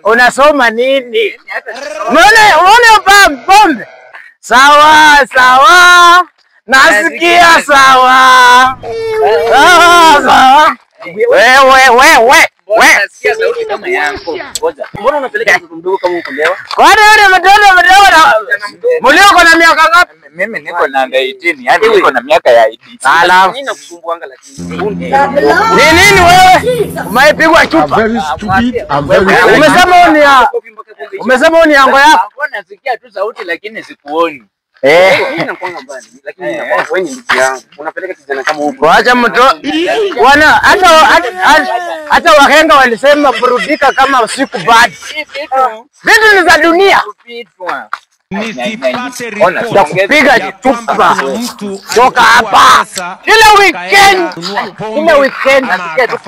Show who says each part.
Speaker 1: Unasoma nini? Unaona pombe? Sawa sawa. Nasikia sawa. Sawa. Wewe.
Speaker 2: Nasikia sauti kama yangu. Ngoja. Mbona unapeleka mtoto mdogo kama huko leo?
Speaker 1: Kwani wewe mtoto mdogo na mlio na miaka ngapi?
Speaker 3: Mimi niko na 18, yani niko na miaka ya ID.
Speaker 1: Ala.
Speaker 2: Nini nakusumbuanga lakini?
Speaker 1: Ni nini wewe? Umepigwa chupa. Umesema ni yango yako.
Speaker 2: Nasikia tu sauti lakini sikuoni. Mimi nakuanga mbali lakini ninakuwa wewe ndugu yangu. Unapeleka kijana kama huko.
Speaker 1: Waacha mtoto. Wana hata wahenga walisema burudika kama usiku bado. Vitu ni za dunia. Kupiga chupa toka hapa kila weekend nasikia tu